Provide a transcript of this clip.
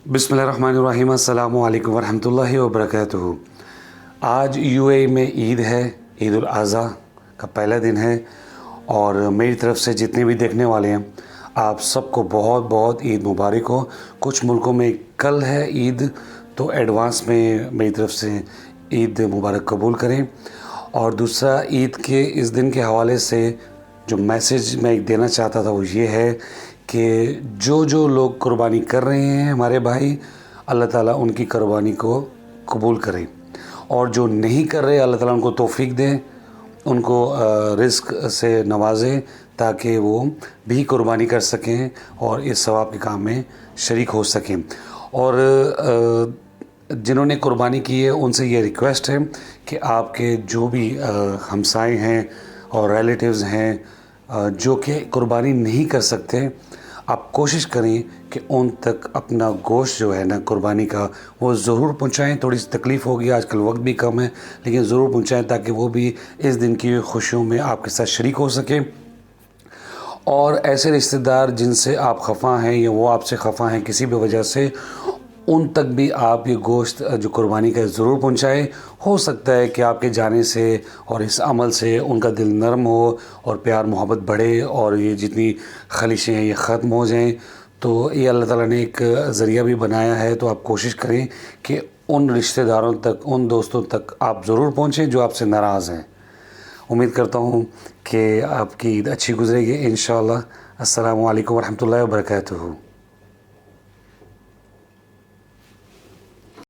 बिस्मिल्लाहिर्रहमानिर्रहीम। अस्सलामु अलैकुम वरहमतुल्लाहि वबरकातुहू। आज यूएई में ईद है, ईद उल अज़हा का पहला दिन है और मेरी तरफ़ से जितने भी देखने वाले हैं आप सबको बहुत बहुत ईद मुबारक हो। कुछ मुल्कों में कल है ईद, तो एडवांस में मेरी तरफ़ से ईद मुबारक कबूल करें। और दूसरा, ईद के इस दिन के हवाले से जो मैसेज मैं देना चाहता था वो ये है कि जो लोग कुर्बानी कर रहे हैं हमारे भाई, अल्लाह ताला उनकी कुर्बानी को कबूल करें, और जो नहीं कर रहे अल्लाह ताला उनको तौफीक दें, उनको रिज़्क से नवाजें ताकि वो भी कुर्बानी कर सकें और इस सवाब के काम में शरीक हो सकें। और जिन्होंने कुर्बानी की है उनसे ये रिक्वेस्ट है कि आपके जो भी हमसाए हैं और रिलेटिव्स हैं जो कि कुर्बानी नहीं कर सकते, आप कोशिश करें कि उन तक अपना गोश्त जो है ना कुर्बानी का वो ज़रूर पहुंचाएं। थोड़ी सी तकलीफ़ होगी, आजकल वक्त भी कम है, लेकिन ज़रूर पहुंचाएं ताकि वो भी इस दिन की खुशियों में आपके साथ शरीक हो सके। और ऐसे रिश्तेदार जिनसे आप खफा हैं या वो आपसे खफा हैं किसी भी वजह से, उन तक भी आप ये गोश्त जो कुर्बानी का ज़रूर पहुंचाएं। हो सकता है कि आपके जाने से और इस अमल से उनका दिल नरम हो और प्यार मोहब्बत बढ़े और ये जितनी खलिशें हैं ये ख़त्म हो जाएं। तो ये अल्लाह ताला ने एक ज़रिया भी बनाया है, तो आप कोशिश करें कि उन रिश्तेदारों तक, उन दोस्तों तक आप ज़रूर पहुँचें जो आपसे नाराज़ हैं। उम्मीद करता हूँ कि आपकी ईद अच्छी गुजरेगी इंशाअल्लाह। अस्सलामु अलैकुम वरहमतुल्लाहि वबरकातुहू।